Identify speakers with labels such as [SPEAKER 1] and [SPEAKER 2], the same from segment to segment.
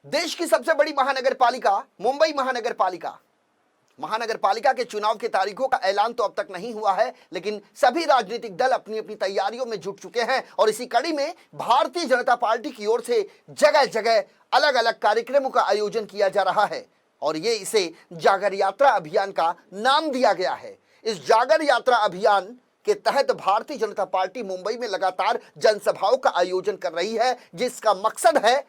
[SPEAKER 1] देश की सबसे बड़ी महानगरपालिका मुंबई महानगरपालिका के चुनाव की तारीखों का ऐलान तो अब तक नहीं हुआ है, लेकिन सभी राजनीतिक दल अपनी अपनी तैयारियों में जुट चुके हैं और इसी कड़ी में भारतीय जनता पार्टी की ओर से जगह जगह अलग अलग कार्यक्रमों का आयोजन किया जा रहा है और इसे जागर यात्रा अभियान का नाम दिया गया है। इस जागर यात्रा अभियान के तहत भारतीय जनता पार्टी मुंबई में लगातार जनसभाओं का आयोजन कर रही है, जिसका मकसद है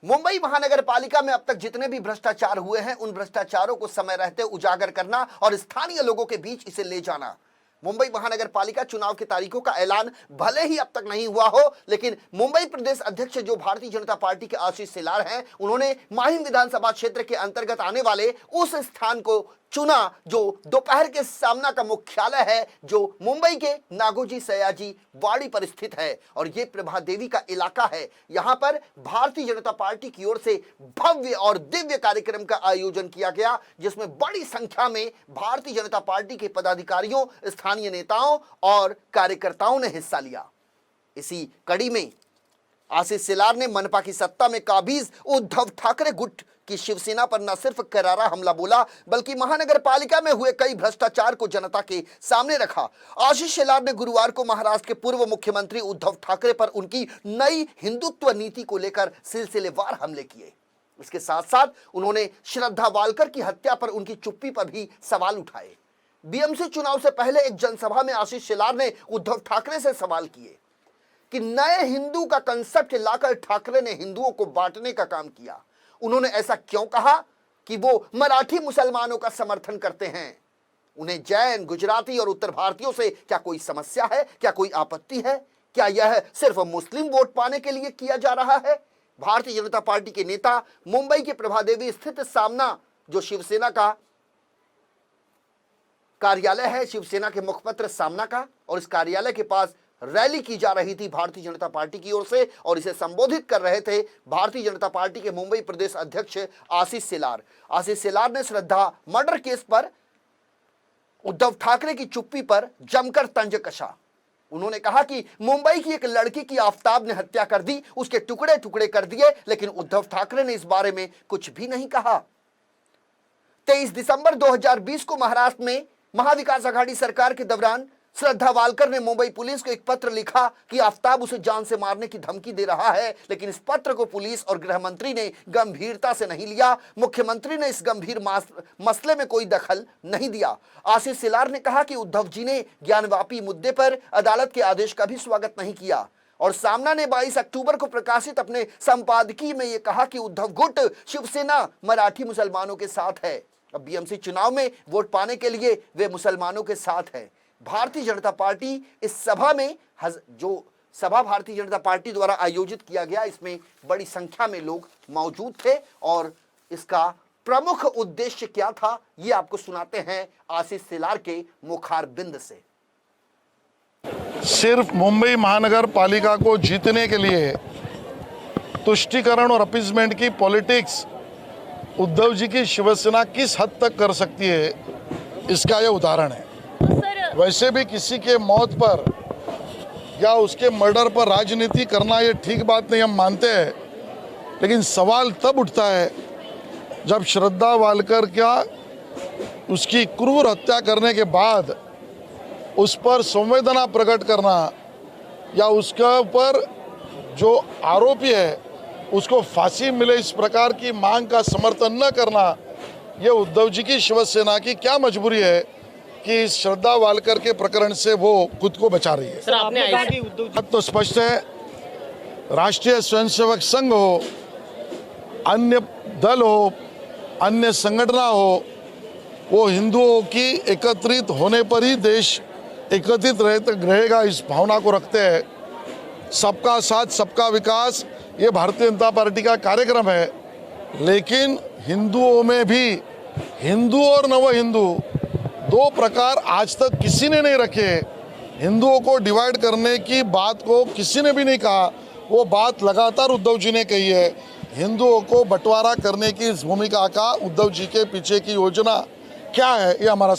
[SPEAKER 1] मुंबई महानगरपालिका में अब तक जितने भी भ्रष्टाचार हुए हैं उन भ्रष्टाचारों को समय रहते उजागर करना और स्थानीय लोगों के बीच इसे ले जाना। मुंबई महानगरपालिका चुनाव की तारीखों का ऐलान भले ही अब तक नहीं हुआ हो, लेकिन मुंबई प्रदेश अध्यक्ष जो भारतीय जनता पार्टी के आशीष सिलार हैं, उन्होंने माहिम विधानसभा क्षेत्र के अंतर्गत आने वाले उस स्थान को चुना जो दोपहर के सामना का मुख्यालय है, जो मुंबई के नागोजी सयाजी वाड़ी पर स्थित है और ये प्रभा देवी का इलाका है। यहां पर भारतीय जनता पार्टी की ओर से भव्य और दिव्य कार्यक्रम का आयोजन किया गया, जिसमें बड़ी संख्या में भारतीय जनता पार्टी के पदाधिकारियों, स्थानीय नेताओं और कार्यकर्ताओं ने हिस्सा लिया। इसी कड़ी में आशीष सिलार ने मनपा की सत्ता में काबिज उद्धव ठाकरे गुट की शिवसेना पर न सिर्फ करारा हमला बोला, बल्कि महानगरपालिका में हुए कई भ्रष्टाचार को जनता के सामने रखा। आशीष सिलार ने गुरुवार को महाराष्ट्र के पूर्व मुख्यमंत्री उद्धव ठाकरे पर उनकी नई हिंदुत्व नीति को लेकर सिलसिलेवार हमले किए। इसके साथ साथ उन्होंने श्रद्धा वालकर की हत्या पर उनकी चुप्पी पर भी सवाल उठाए। बीएमसी चुनाव से पहले एक जनसभा में आशीष सिलार ने उद्धव ठाकरे से सवाल किए कि नए हिंदू का कंसेप्ट लाकर ठाकरे ने हिंदुओं को बांटने का काम किया। उन्होंने ऐसा क्यों कहा कि वो मराठी मुसलमानों का समर्थन करते हैं? उन्हें जैन, गुजराती और उत्तर भारतीयों से क्या कोई समस्या है? क्या कोई आपत्ति है? क्या यह सिर्फ मुस्लिम वोट पाने के लिए किया जा रहा है? भारतीय जनता पार्टी के नेता मुंबई के प्रभा देवी स्थित सामना, जो शिवसेना का कार्यालय है, शिवसेना के मुखपत्र सामना का, और इस कार्यालय के पास रैली की जा रही थी भारतीय जनता पार्टी की ओर से और इसे संबोधित कर रहे थे भारतीय जनता पार्टी के मुंबई प्रदेश अध्यक्ष आशीष सिलार। आशीष सिलार ने श्रद्धा मर्डर केस पर उद्धव ठाकरे की चुप्पी पर जमकर तंज कसा। उन्होंने कहा कि मुंबई की एक लड़की की आफताब ने हत्या कर दी, उसके टुकड़े टुकड़े कर दिए, लेकिन उद्धव ठाकरे ने इस बारे में कुछ भी नहीं कहा। 23 दिसंबर 2020 को महाराष्ट्र में महाविकास आघाड़ी सरकार के दौरान श्रद्धा वालकर ने मुंबई पुलिस को एक पत्र लिखा कि आफताब उसे जान से मारने की धमकी दे रहा है, लेकिन इस पत्र को पुलिस और गृह मंत्री ने गंभीरता से नहीं लिया। मुख्यमंत्री ने इस गंभीर मसले में कोई दखल नहीं दिया। आशीष सिलार ने कहा कि उद्धव जी ने ज्ञानवापी मुद्दे पर अदालत के आदेश का भी स्वागत नहीं किया और सामना ने 22 अक्टूबर को प्रकाशित अपने संपादकीय में यह कहा कि उद्धव गुट शिवसेना मराठी मुसलमानों के साथ है। अब बीएमसी चुनाव में वोट पाने के लिए वे मुसलमानों के साथ है। भारतीय जनता पार्टी इस सभा में जो सभा भारतीय जनता पार्टी द्वारा आयोजित किया गया, इसमें बड़ी संख्या में लोग मौजूद थे और इसका प्रमुख उद्देश्य क्या था, ये आपको सुनाते हैं आशीष सिलार के मुखारबिंद से।
[SPEAKER 2] सिर्फ मुंबई महानगर पालिका को जीतने के लिए तुष्टीकरण और अपीजमेंट की पॉलिटिक्स उद्धव जी की शिवसेना किस हद तक कर सकती है, इसका यह उदाहरण है। वैसे भी किसी के मौत पर या उसके मर्डर पर राजनीति करना ये ठीक बात नहीं, हम मानते हैं, लेकिन सवाल तब उठता है जब श्रद्धा वालकर का उसकी क्रूर हत्या करने के बाद उस पर संवेदना प्रकट करना या उसके ऊपर जो आरोपी है उसको फांसी मिले, इस प्रकार की मांग का समर्थन न करना, ये उद्धव जी की शिवसेना की क्या मजबूरी है कि श्रद्धा वालकर के प्रकरण से वो खुद को बचा रही है।
[SPEAKER 3] सर, आपने
[SPEAKER 2] बात तो स्पष्ट है, राष्ट्रीय स्वयंसेवक संघ हो, अन्य दल हो, अन्य संगठन हो, वो हिंदुओं की एकत्रित होने पर ही देश एकत्रित रहेगा, इस भावना को रखते हैं। सबका साथ सबका विकास ये भारतीय जनता पार्टी का कार्यक्रम है, लेकिन हिंदुओं में भी हिंदू और नव हिंदू दो प्रकार आज तक किसी ने नहीं रखे। हिंदुओं को डिवाइड करने की बात को किसी ने भी नहीं कहा, वो बात लगातार उद्धव जी ने कही है। हिंदुओं को बंटवारा करने की इस भूमिका का उद्धव जी के पीछे की योजना क्या है, ये हमारा